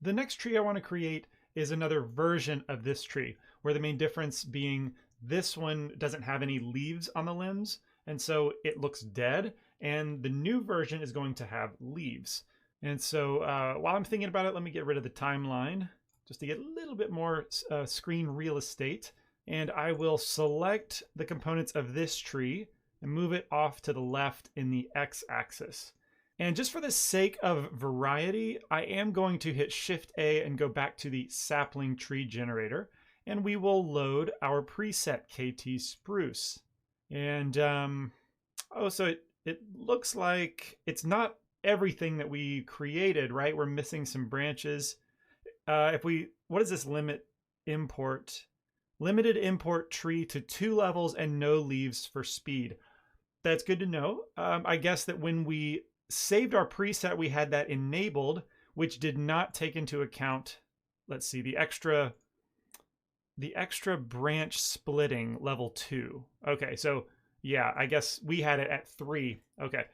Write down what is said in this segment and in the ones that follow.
the next tree I want to create is another version of this tree, where the main difference being this one doesn't have any leaves on the limbs, and so it looks dead, and the new version is going to have leaves. And so while I'm thinking about it, let me get rid of the timeline just to get a little bit more screen real estate. And I will select the components of this tree and move it off to the left in the x-axis. And just for the sake of variety, I am going to hit Shift A and go back to the sapling tree generator, and we will load our preset KT Spruce. And oh, so it looks like it's not everything that we created, right? We're missing some branches. What is this limit import? Limited import tree to 2 levels and no leaves for speed. That's good to know. I guess that when we saved our preset, we had that enabled, which did not take into account, let's see, the extra branch splitting level 2. Okay, so yeah, I guess we had it at 3. Okay,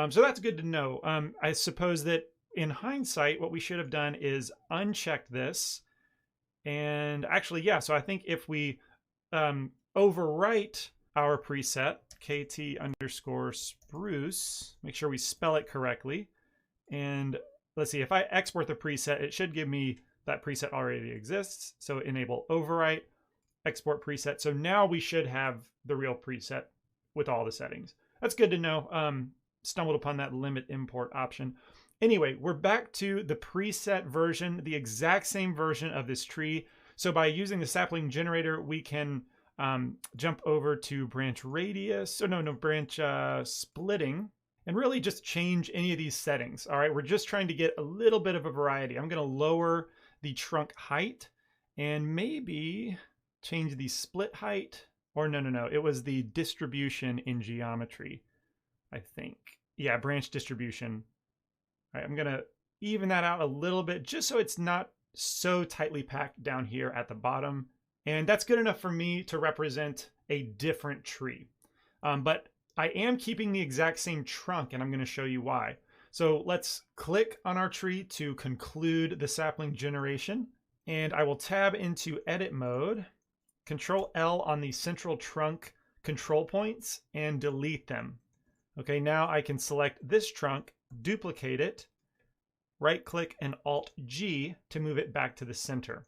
so that's good to know. I suppose that in hindsight, what we should have done is uncheck this. And actually, yeah, so I think if we overwrite our preset, KT_spruce, make sure we spell it correctly. And let's see, if I export the preset, it should give me that preset already exists. So enable overwrite, export preset. So now we should have the real preset with all the settings. That's good to know. Stumbled upon that limit import option. Anyway, we're back to the preset version, the exact same version of this tree. So by using the sapling generator, we can jump over to branch radius, or no, branch splitting, and really just change any of these settings. All right, we're just trying to get a little bit of a variety. I'm going to lower the trunk height and maybe change the split height, or no, it was the distribution in geometry, I think. Yeah, branch distribution. All right, I'm going to even that out a little bit just so it's not so tightly packed down here at the bottom. And that's good enough for me to represent a different tree. But I am keeping the exact same trunk, and I'm going to show you why. So let's click on our tree to conclude the sapling generation. And I will tab into edit mode, Control L on the central trunk control points, and delete them. Okay, now I can select this trunk, duplicate it, right click and Alt G to move it back to the center.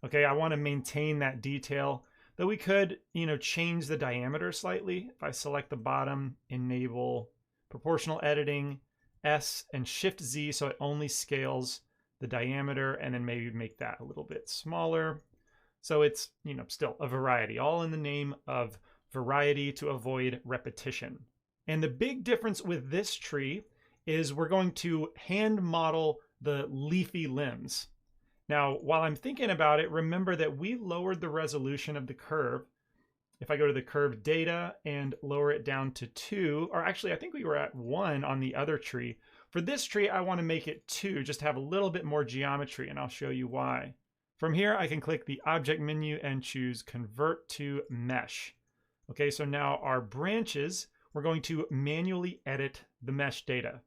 Okay, I want to maintain that detail, though we could, change the diameter slightly. If I select the bottom, enable proportional editing, S and Shift Z so it only scales the diameter, and then maybe make that a little bit smaller. So it's, still a variety, all in the name of variety to avoid repetition. And the big difference with this tree is we're going to hand model the leafy limbs. Now, while I'm thinking about it, remember that we lowered the resolution of the curve. If I go to the curve data and lower it down to 2, or actually I think we were at 1 on the other tree. For this tree, I want to make it 2, just to have a little bit more geometry, and I'll show you why. From here, I can click the object menu and choose convert to mesh. Okay, so now our branches, we're going to manually edit the mesh data.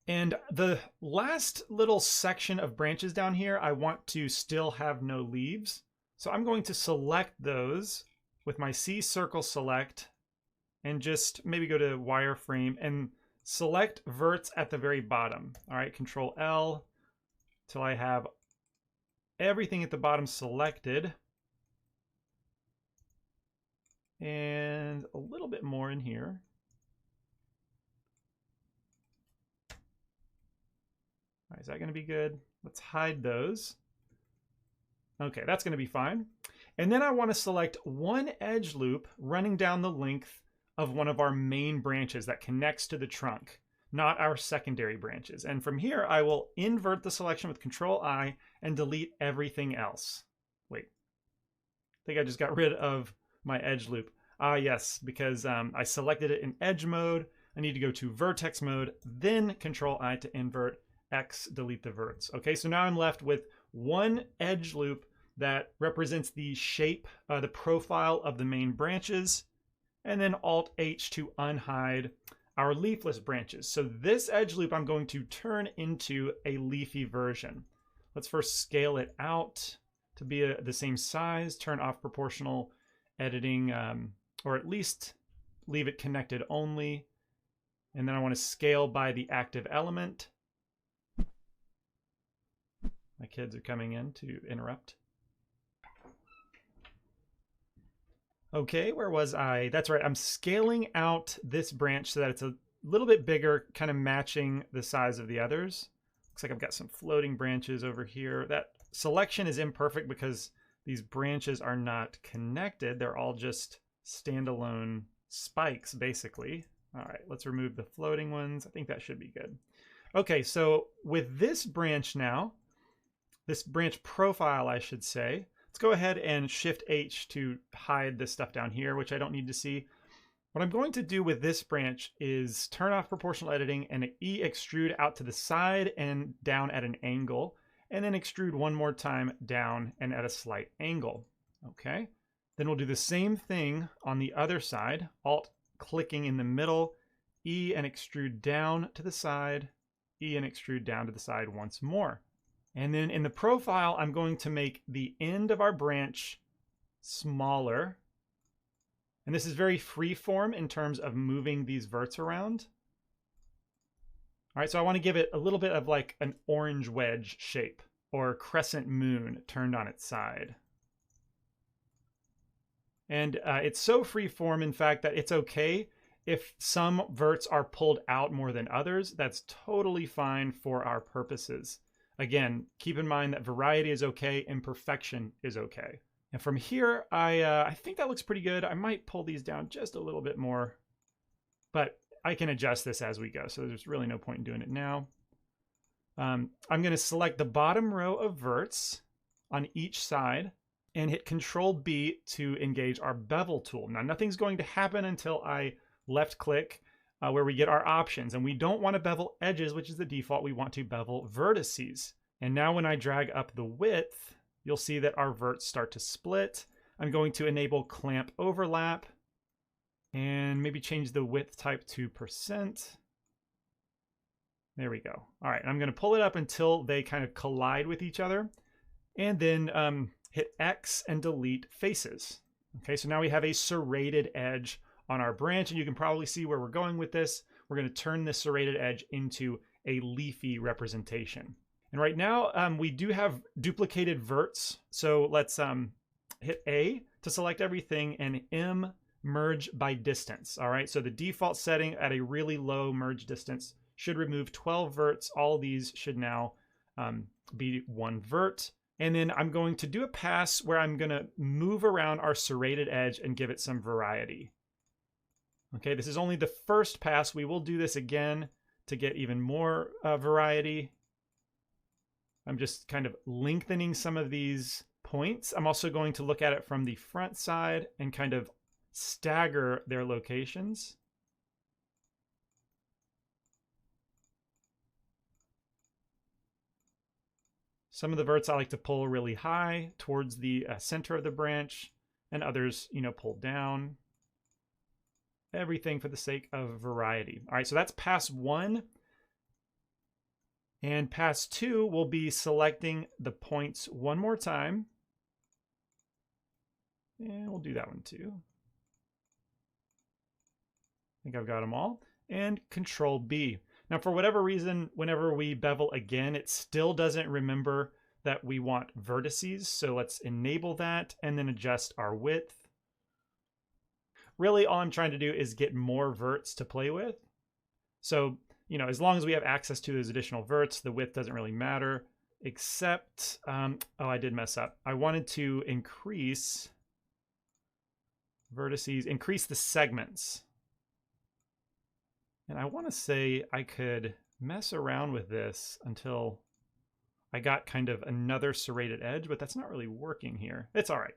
And the last little section of branches down here, I want to still have no leaves. So I'm going to select those with my C circle select and just maybe go to wireframe and select verts at the very bottom. All right, Control L till I have everything at the bottom selected. And a little bit more in here. All right, is that going to be good? Let's hide those. Okay, that's going to be fine. And then I want to select one edge loop running down the length of one of our main branches that connects to the trunk, not our secondary branches. And from here, I will invert the selection with Control I and delete everything else. Wait, I think I just got rid of my edge loop. Yes, because I selected it in edge mode. I need to go to vertex mode, then Control I to invert, X, delete the verts. Okay, so now I'm left with one edge loop that represents the shape, the profile of the main branches, and then Alt H to unhide our leafless branches. So this edge loop I'm going to turn into a leafy version. Let's first scale it out to be the same size, turn off proportional editing, or at least leave it connected only. And then I want to scale by the active element. My kids are coming in to interrupt. Okay, where was I? That's right, I'm scaling out this branch so that it's a little bit bigger, kind of matching the size of the others. Looks like I've got some floating branches over here. That selection is imperfect because these branches are not connected. They're all just standalone spikes, basically. All right, let's remove the floating ones. I think that should be good. Okay, so with this branch now, this branch profile, I should say, let's go ahead and Shift H to hide this stuff down here, which I don't need to see. What I'm going to do with this branch is turn off proportional editing and extrude out to the side and down at an angle, and then extrude one more time down and at a slight angle. Okay, then we'll do the same thing on the other side, Alt clicking in the middle, E and extrude down to the side, E and extrude down to the side once more. And then in the profile, I'm going to make the end of our branch smaller. And this is very free form in terms of moving these verts around. All right, so I want to give it a little bit of like an orange wedge shape or crescent moon turned on its side. And it's so free form, in fact, that it's okay if some verts are pulled out more than others. That's totally fine for our purposes. Again, keep in mind that variety is okay, imperfection is okay. And from here, I think that looks pretty good. I might pull these down just a little bit more, but I can adjust this as we go, so there's really no point in doing it now. I'm going to select the bottom row of verts on each side and hit Control B to engage our bevel tool. Now, nothing's going to happen until I left click where we get our options, and we don't want to bevel edges, which is the default. We want to bevel vertices. And now when I drag up the width, you'll see that our verts start to split. I'm going to enable clamp overlap and maybe change the width type to %. There we go. All right, I'm going to pull it up until they kind of collide with each other, and then hit X and delete faces. Okay, so now we have a serrated edge on our branch, and you can probably see where we're going with this. We're going to turn this serrated edge into a leafy representation. And right now, we do have duplicated verts. So let's hit A to select everything and M merge by distance. All right, so the default setting at a really low merge distance should remove 12 verts. All of these should now be one vert. And then I'm going to do a pass where I'm going to move around our serrated edge and give it some variety. Okay, this is only the first pass. We will do this again to get even more variety. I'm just kind of lengthening some of these points. I'm also going to look at it from the front side and kind of stagger their locations. Some of the verts I like to pull really high towards the center of the branch, and others, pull down. Everything for the sake of variety. All right, so that's pass 1. And pass 2 will be selecting the points one more time. And we'll do that one too. I think I've got them all. And Control B. Now, for whatever reason, whenever we bevel again, it still doesn't remember that we want vertices. So let's enable that and then adjust our width. Really, all I'm trying to do is get more verts to play with. So, as long as we have access to those additional verts, the width doesn't really matter, except, oh, I did mess up. I wanted to increase vertices, increase the segments. And I want to say I could mess around with this until I got kind of another serrated edge, but that's not really working here. It's all right.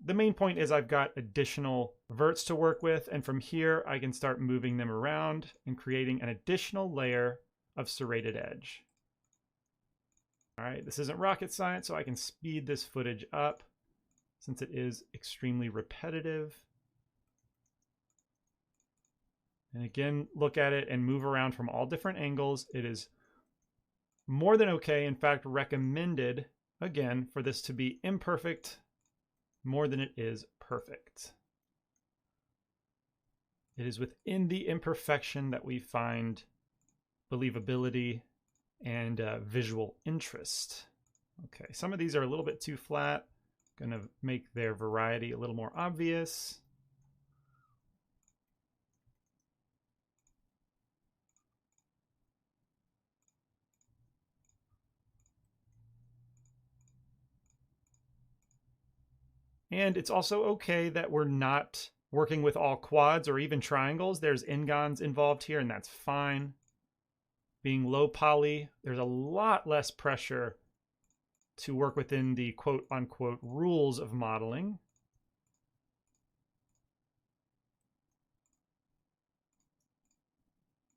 The main point is I've got additional verts to work with, and from here I can start moving them around and creating an additional layer of serrated edge. All right, this isn't rocket science, so I can speed this footage up since it is extremely repetitive. And again, look at it and move around from all different angles. It is more than okay. In fact, recommended, again, for this to be imperfect more than it is perfect. It is within the imperfection that we find believability and visual interest. Okay, some of these are a little bit too flat. Going to make their variety a little more obvious. And it's also okay that we're not working with all quads or even triangles. There's n-gons involved here, and that's fine. Being low poly, there's a lot less pressure to work within the quote-unquote rules of modeling.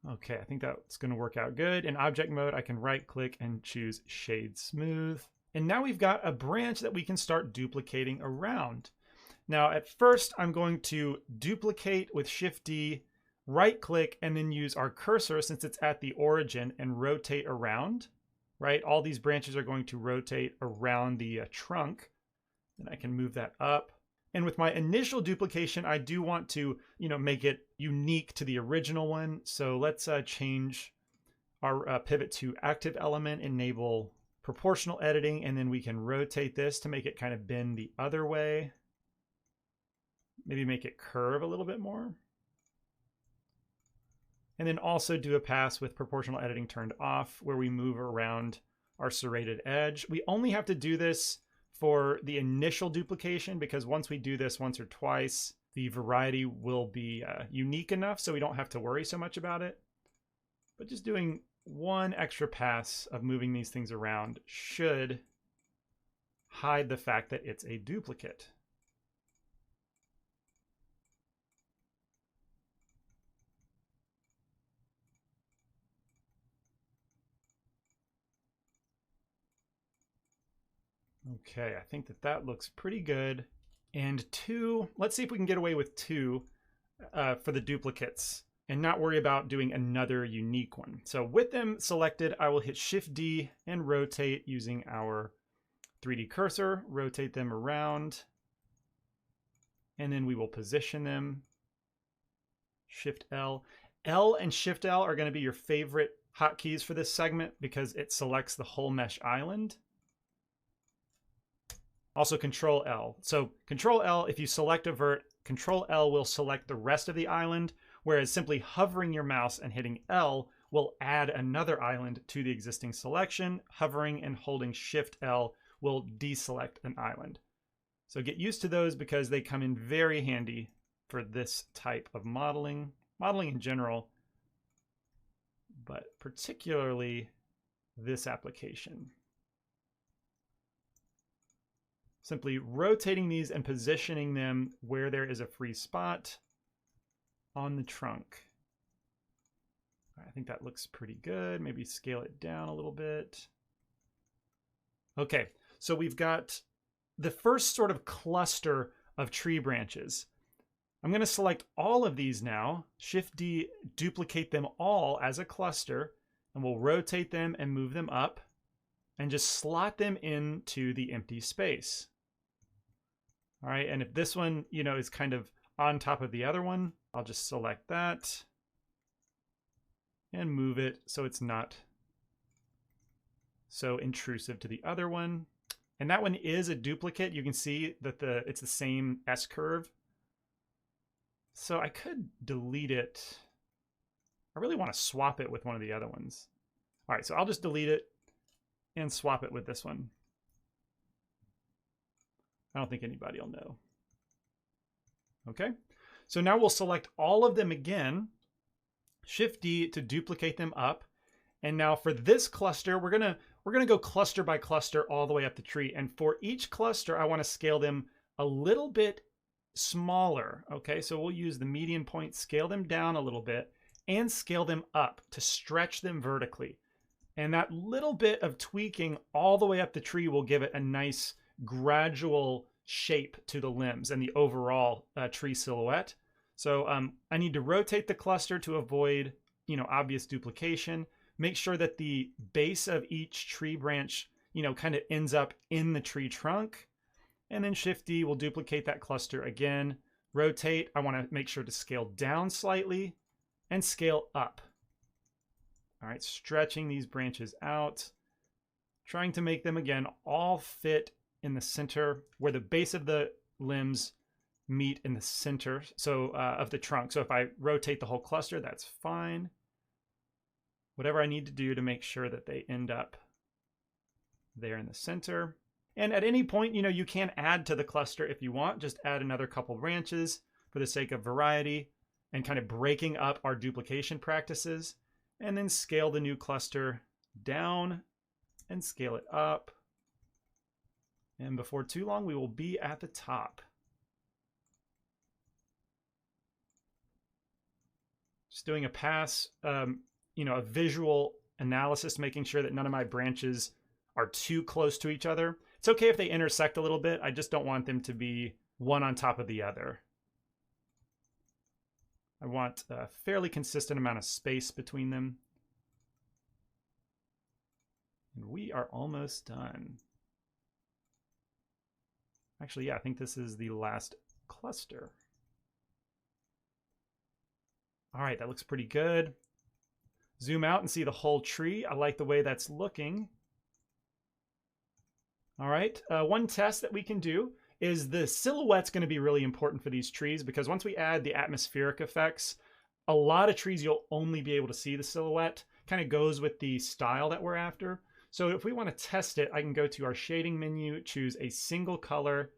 Okay, I think that's going to work out good. In object mode, I can right-click and choose Shade Smooth. And now we've got a branch that we can start duplicating around. Now, at first, I'm going to duplicate with Shift-D, right-click, and then use our cursor, since it's at the origin, and rotate around, right? All these branches are going to rotate around the trunk. And I can move that up. And with my initial duplication, I do want to, make it unique to the original one. So let's change our pivot to active element, enable proportional editing, and then we can rotate this to make it kind of bend the other way. Maybe make it curve a little bit more. And then also do a pass with proportional editing turned off, where we move around our serrated edge. We only have to do this for the initial duplication, because once we do this once or twice, the variety will be unique enough so we don't have to worry so much about it. But just doing one extra pass of moving these things around should hide the fact that it's a duplicate. Okay, I think that looks pretty good. And 2, let's see if we can get away with 2 for the duplicates and not worry about doing another unique one. So with them selected, I will hit Shift-D and rotate using our 3D cursor, rotate them around, and then we will position them. Shift-L. L and Shift-L are going to be your favorite hotkeys for this segment because it selects the whole mesh island. Also Control-L. So Control-L, if you select a vert, Control-L will select the rest of the island, whereas simply hovering your mouse and hitting L will add another island to the existing selection. Hovering and holding Shift-L will deselect an island. So get used to those because they come in very handy for this type of modeling. Modeling in general, but particularly this application. Simply rotating these and positioning them where there is a free spot on the trunk. I think that looks pretty good. Maybe scale it down a little bit. Okay, so we've got the first sort of cluster of tree branches. I'm going to select all of these now, Shift-D, duplicate them all as a cluster, and we'll rotate them and move them up and just slot them into the empty space. All right, and if this one, is kind of on top of the other one, I'll just select that and move it so it's not so intrusive to the other one. And that one is a duplicate. You can see that it's the same S-curve. So I could delete it. I really want to swap it with one of the other ones. All right, so I'll just delete it and swap it with this one. I don't think anybody will know. Okay, so now we'll select all of them again, Shift-D to duplicate them up. And now for this cluster, we're gonna go cluster by cluster all the way up the tree. And for each cluster, I want to scale them a little bit smaller. Okay, so we'll use the median point, scale them down a little bit, and scale them up to stretch them vertically. And that little bit of tweaking all the way up the tree will give it a nice gradual shape to the limbs and the overall tree silhouette. So I need to rotate the cluster to avoid, obvious duplication. make sure that the base of each tree branch, kind of ends up in the tree trunk. And then Shift D will duplicate that cluster again. Rotate, I want to make sure to scale down slightly and scale up. All right, stretching these branches out, trying to make them, again, all fit in the center where the base of the limbs meet in the center of the trunk. So if I rotate the whole cluster, that's fine. Whatever I need to do to make sure that they end up there in the center. And at any point, you can add to the cluster if you want. Just add another couple branches for the sake of variety and kind of breaking up our duplication practices. And then scale the new cluster down and scale it up. And before too long, we will be at the top. Just doing a pass, a visual analysis, making sure that none of my branches are too close to each other. It's okay if they intersect a little bit. I just don't want them to be one on top of the other. I want a fairly consistent amount of space between them. And we are almost done. Actually, yeah, I think this is the last cluster. All right, that looks pretty good. Zoom out and see the whole tree. I like the way that's looking. All right, one test that we can do is the silhouette's going to be really important for these trees, because once we add the atmospheric effects, a lot of trees you'll only be able to see the silhouette. Kind of goes with the style that we're after. So if we want to test it, I can go to our shading menu, choose a single color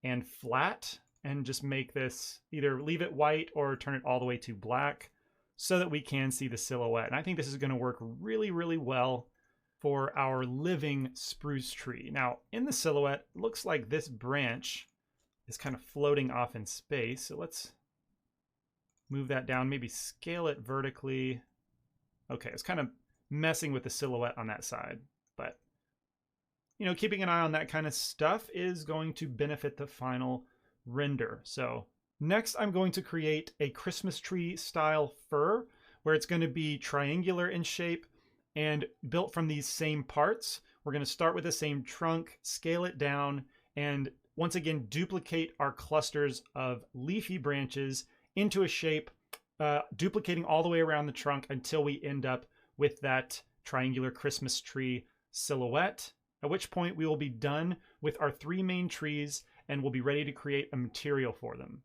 and flat, and just make this, either leave it white or turn it all the way to black so that we can see the silhouette. And I think this is going to work really, really well for our living spruce tree. Now, in the silhouette, it looks like this branch is kind of floating off in space. So let's move that down, maybe scale it vertically. Okay, it's kind of messing with the silhouette on that side. But, keeping an eye on that kind of stuff is going to benefit the final render. So next, I'm going to create a Christmas tree style fir where it's going to be triangular in shape and built from these same parts. We're going to start with the same trunk, scale it down, and once again, duplicate our clusters of leafy branches into a shape, duplicating all the way around the trunk until we end up with that triangular Christmas tree silhouette, at which point we will be done with our 3 main trees and we'll be ready to create a material for them.